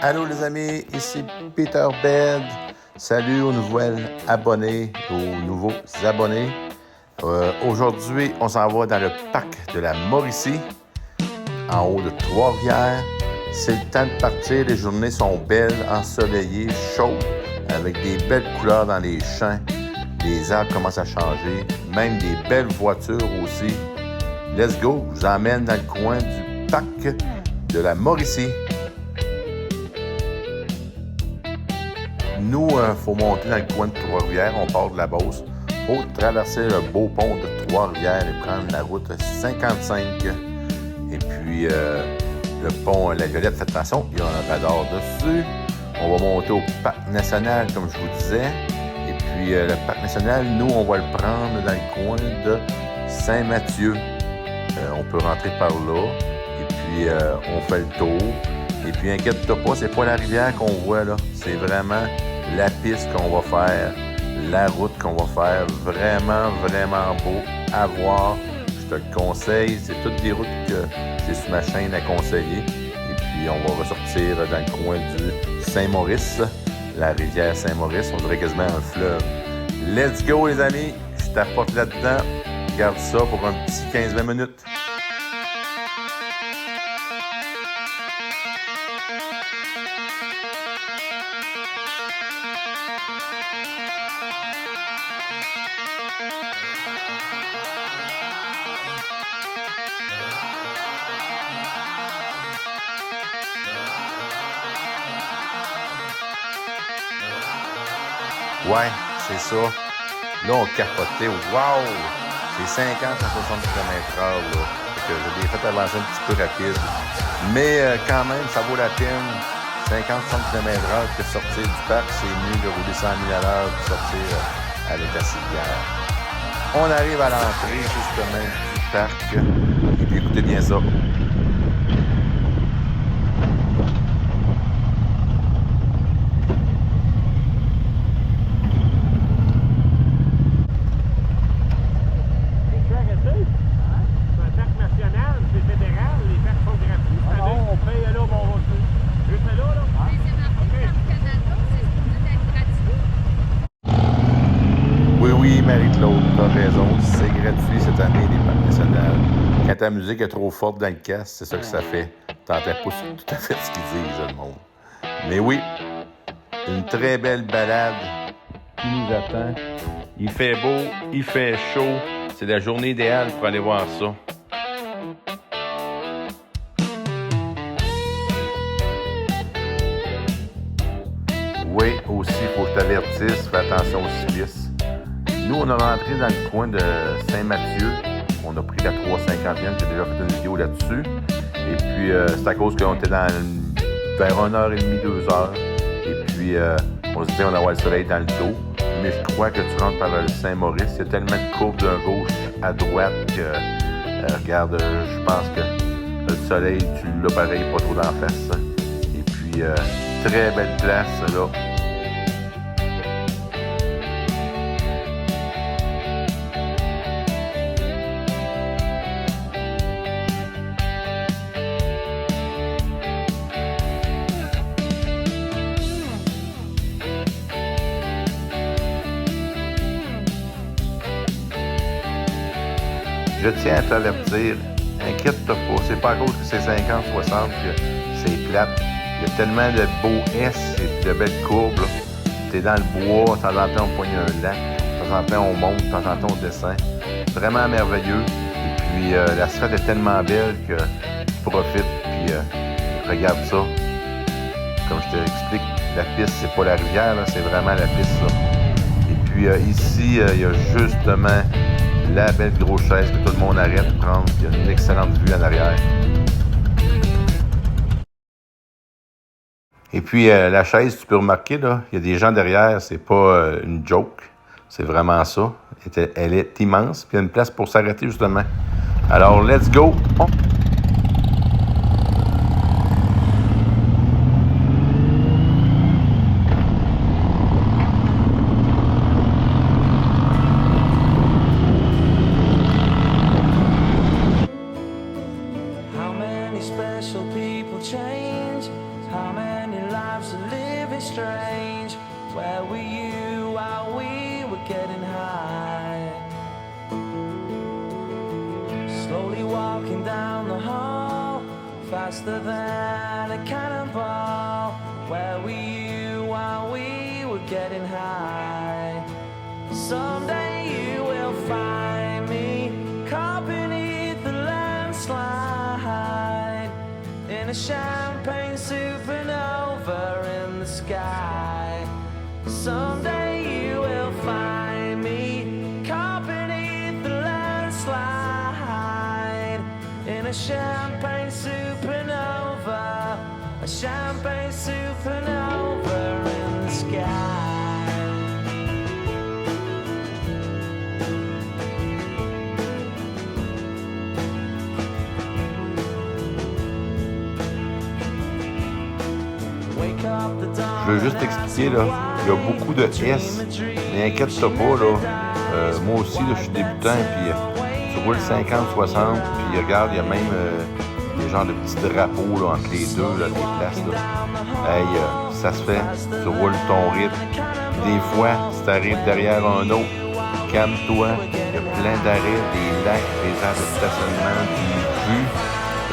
Allô les amis, ici Peter Bed. Salut aux nouvelles abonnés, aux nouveaux abonnés. Aujourd'hui, on s'en va dans le parc de la Mauricie, en haut de Trois-Rivières. C'est le temps de partir, les journées sont belles, ensoleillées, chaudes, avec des belles couleurs dans les champs. Les arbres commencent à changer, même des belles voitures aussi. Let's go, je vous emmène dans le coin du parc de la Mauricie. Nous, il faut monter dans le coin de Trois-Rivières, on part de la Beauce. Il faut traverser le beau pont de Trois-Rivières et prendre la route 55. Et puis, le pont La Violette, faites attention, il y a un radar dessus. On va monter au Parc national, comme je vous disais. Et puis, le Parc national, nous, on va le prendre dans le coin de Saint-Mathieu. On peut rentrer par là. Et puis, on fait le tour. Et puis, inquiète-toi pas, c'est pas la rivière qu'on voit, là. C'est vraiment la piste qu'on va faire, la route qu'on va faire. Vraiment, vraiment beau à voir. Je te le conseille. C'est toutes des routes que j'ai sur ma chaîne à conseiller. Et puis, on va ressortir dans le coin du Saint-Maurice, la rivière Saint-Maurice. On dirait quasiment un fleuve. Let's go, les amis. Je t'apporte là-dedans. Garde ça pour un petit 15-20 minutes. Ouais, c'est ça. Là, on capotait. Waouh! C'est 50 à 60 km/h, là. Fait que je l'ai fait avancer un petit peu rapide. Mais quand même, ça vaut la peine. 50-60 km/h que sortir du parc, c'est mieux de rouler 100 000 à l'heure que sortir avec la civière. On arrive à l'entrée, justement, du parc. Et puis, écoutez bien ça. Oui, Marie-Claude, t'as raison. C'est gratuit cette année, les parcs nationaux. Quand ta musique est trop forte dans le casque, c'est ça que ça fait. T'entends pas tout à fait ce qu'ils disent, le monde. Mais oui, une très belle balade qui nous attend. Il fait beau, il fait chaud. C'est la journée idéale pour aller voir ça. Oui, aussi, il faut que je t'avertisse, fais attention aux cyclistes. Nous, on a rentré dans le coin de Saint-Mathieu. On a pris la 350e, j'ai déjà fait une vidéo là-dessus. Et puis, c'est à cause qu'on était vers 1h30, 2h. Et puis, on se disait qu'on allait avoir le soleil dans le dos. Mais je crois que tu rentres par le Saint-Maurice. Il y a tellement de courbes d'un gauche à droite que, regarde, je pense que le soleil, tu l'as pareil, pas trop d'en face. Et puis, très belle place, là. Je tiens à t'avertir, inquiète-toi pas, c'est pas à cause que c'est 50-60 que c'est plate. Il y a tellement de beaux S et de belles courbes. T'es dans le bois, de temps en temps on pogne un lac, de temps en temps on monte, de temps en temps on descend. Vraiment merveilleux. Et puis la strade est tellement belle que tu profites, puis regarde ça. Comme je t'explique, la piste, c'est pas la rivière, là, c'est vraiment la piste. Là. Et puis ici, il y a justement la belle grosse chaise que tout le monde arrête de prendre. Il y a une excellente vue en arrière. Et puis, la chaise, tu peux remarquer, là, il y a des gens derrière, c'est pas une joke. C'est vraiment ça. Elle est immense. Puis, il y a une place pour s'arrêter, justement. Alors, let's go! How many lives are living strange? Where were you while we were getting high? Slowly walking down the hall, faster than a cannonball. Where were you while we were getting high? Someday you will find me caught beneath the landslide in a champagne supernova in the sky. Someday you will find me caught beneath the landslide in a champagne supernova, a champagne supernova in the sky. Je veux juste t'expliquer, là, il y a beaucoup de S, mais inquiète-toi pas, là. Moi aussi, là, je suis débutant, puis tu roules 50-60, puis regarde, il y a même des genres de petits drapeaux là, entre les deux, là, des places. Là. Hey, ça se fait, tu roules ton rythme. Des fois, si tu arrives derrière un autre, calme-toi, il y a plein d'arrêts, des lacs, des aires de stationnement, des vues.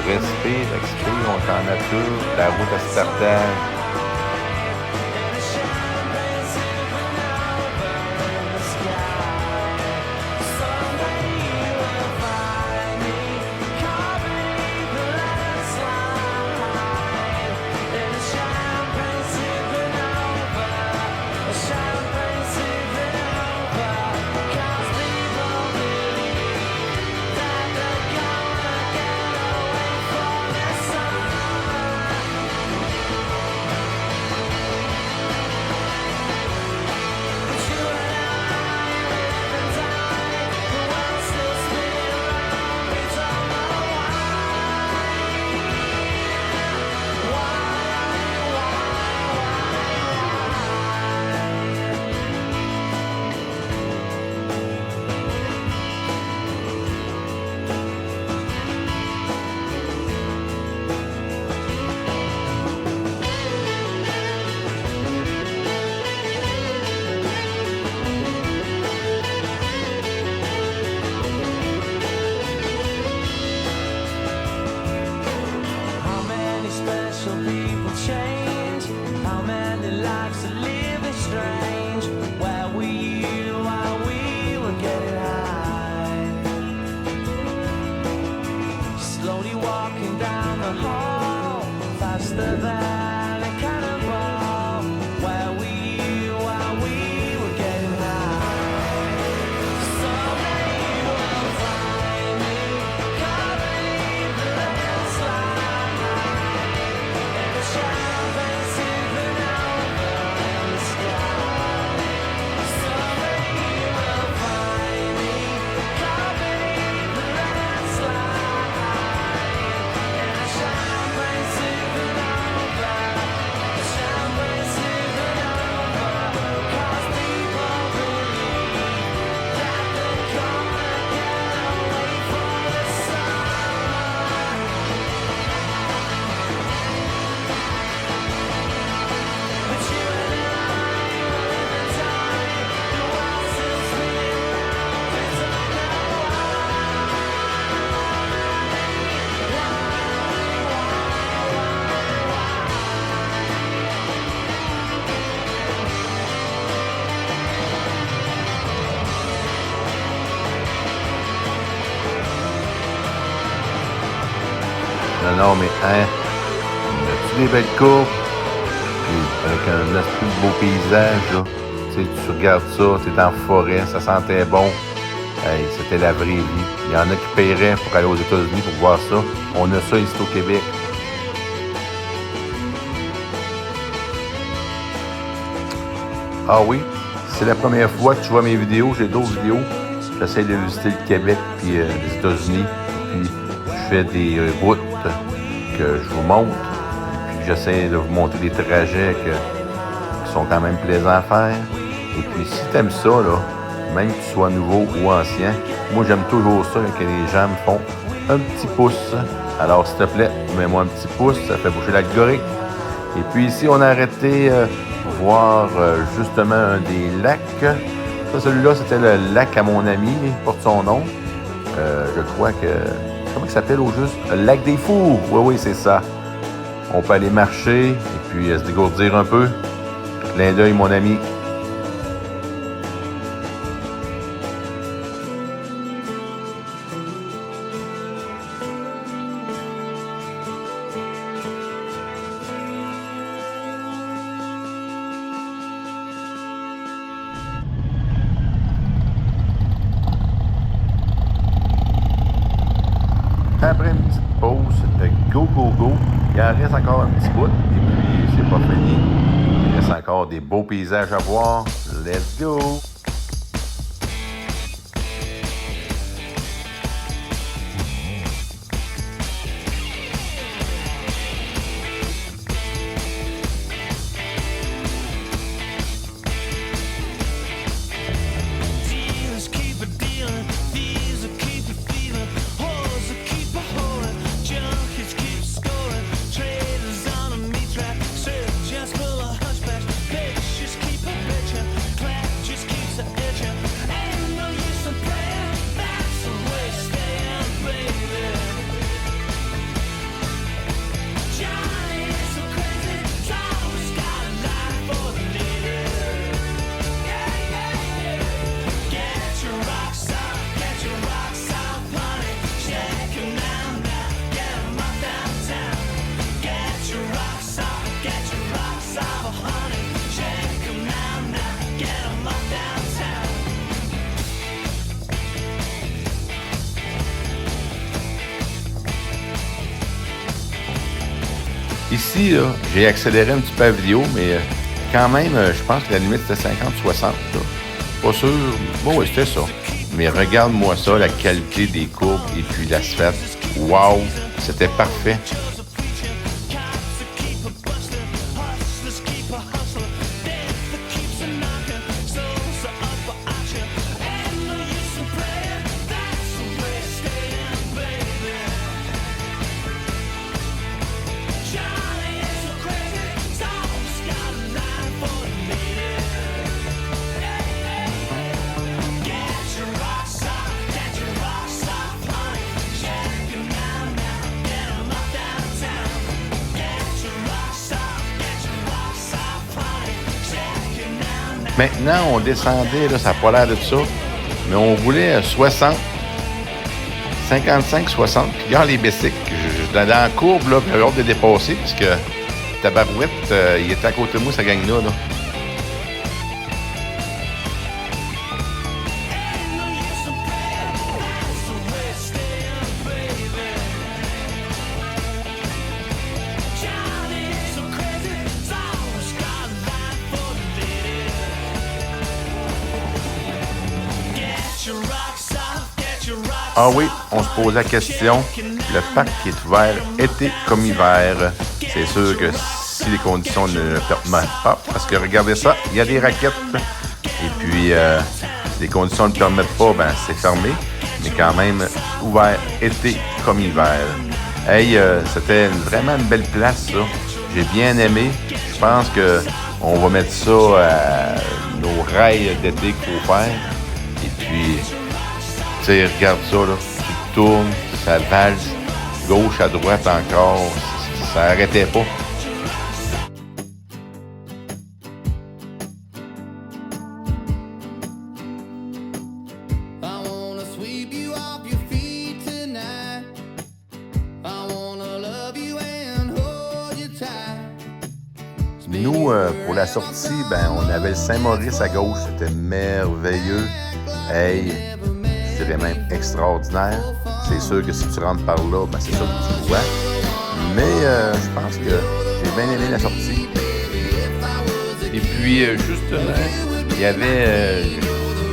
Respire, expire, on est en nature, la route à se partage. Non, mais hein, as-tu des belles courbes? Puis avec un assez beau paysage, là. Tu sais, tu regardes ça, t'es en forêt, ça sentait bon. Hey, c'était la vraie vie. Il y en a qui paieraient pour aller aux États-Unis pour voir ça. On a ça ici au Québec. Ah oui, c'est la première fois que tu vois mes vidéos. J'ai d'autres vidéos. J'essaie de visiter le Québec puis les États-Unis. Puis je fais des routes que je vous montre. Puis j'essaie de vous montrer des trajets qui sont quand même plaisants à faire. Et puis si tu aimes ça, là, même que tu sois nouveau ou ancien, moi j'aime toujours ça que les gens me font un petit pouce. Alors s'il te plaît, mets-moi un petit pouce, ça fait bouger l'algorithme. Et puis ici, on a arrêté pour voir justement un des lacs. Ça, celui-là, c'était le lac à mon ami, il porte son nom. Je crois que... Comment il s'appelle au juste? Le lac des Fours. Oui, c'est ça. On peut aller marcher et puis se dégourdir un peu. Clin d'œil, mon ami. Après une petite pause de go. Il en reste encore un petit bout. Et puis, c'est pas fini. Il reste encore des beaux paysages à voir. Let's go! Ici, là, j'ai accéléré un petit peu la vidéo, mais quand même, je pense que la limite c'était 50-60. Pas sûr. Bon, oui, c'était ça. Mais regarde-moi ça, la qualité des courbes et puis l'asphalte. Wow! C'était parfait. Maintenant, on descendait, là, ça n'a pas l'air de ça, mais on voulait 60, 55, 60. Puis regarde les bicycles. Dans la courbe, là, j'ai hâte de dépasser, parce que Tabarouette, il était à côté de moi, ça gagne-là. Là. Ah oui, on se pose la question, le parc est ouvert été comme hiver. C'est sûr que si les conditions ne le permettent pas, parce que regardez ça, il y a des raquettes, et puis si les conditions ne le permettent pas, ben c'est fermé, mais quand même ouvert été comme hiver. Hey, c'était vraiment une belle place, ça. J'ai bien aimé. Je pense que on va mettre ça à nos rails d'été qu'il faut faire. Et puis, tu sais, regarde ça, là. Tu tournes, ça valse, gauche à droite encore. Ça arrêtait pas. Nous, pour la sortie, ben, on avait le Saint-Maurice à gauche. C'était merveilleux. Hey, je dirais même extraordinaire. C'est sûr que si tu rentres par là, ben, c'est ça que tu vois. Mais je pense que j'ai bien aimé la sortie. Et puis, justement, il y avait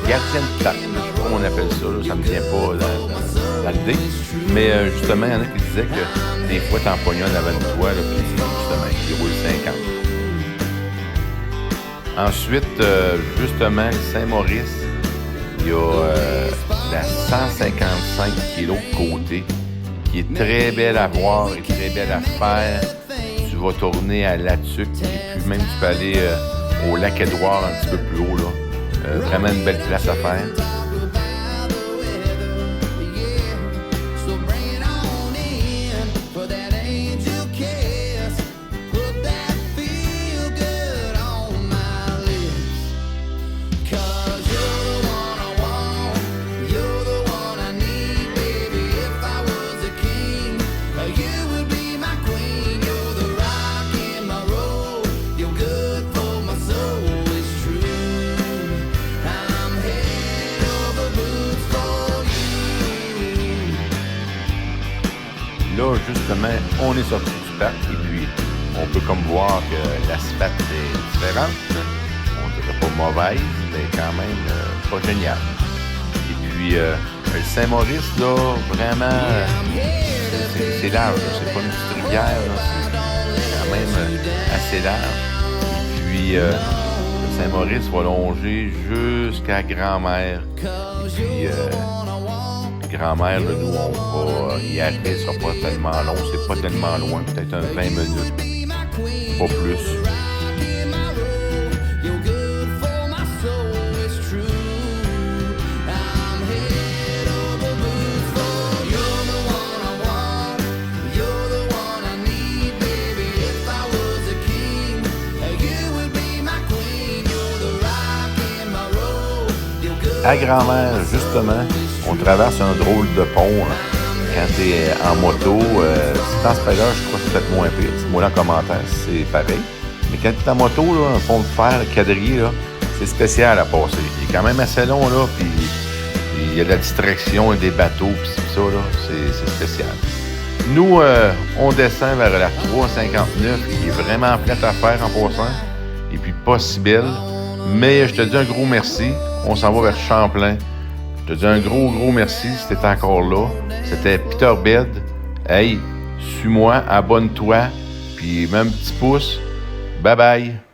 gardien de parc. Je sais pas comment on appelle ça. Là, ça me vient pas dans l'idée. Mais justement, il y en a qui disaient que des fois, t'en pognes un avant de toi, là, puis justement, il roule 50. Ensuite, justement, le Saint-Maurice, il y a la 155 kg côté, qui est très belle à voir et très belle à faire. Tu vas tourner à Latuc, et puis même tu peux aller au lac Édouard un petit peu plus haut, là. Vraiment une belle place à faire. Là, justement, on est sorti du parc et puis on peut comme voir que l'asphalte est différente. On dirait pas mauvaise, mais quand même pas génial. Et puis, le Saint-Maurice, là, vraiment, c'est large. C'est pas une petite rivière, là, c'est quand même assez large. Et puis, le Saint-Maurice va longer jusqu'à Grand-Mère. Et puis, Grand-Mère, là, nous, on va y arriver, ce sera pas tellement long, c'est pas tellement loin, peut-être un 20 minutes, pas plus. À Grand-Mère, justement, on traverse un drôle de pont quand tu es en moto. Si dans ce cas-là, je crois que c'est peut-être moins pire. Dis-moi en commentaire si c'est pareil. Mais quand tu es en moto, là, un pont de fer quadrillé, là, c'est spécial à passer. Il est quand même assez long, là, puis il y a de la distraction et des bateaux, puis tout ça, là, c'est spécial. Nous, on descend vers la 359, qui est vraiment plate à faire en passant, et puis pas si belle. Mais je te dis un gros merci. On s'en va vers Champlain. Je te dis un gros merci si t'es encore là. C'était Peter Bed. Hey, suis-moi, abonne-toi, puis mets un petit pouce. Bye bye.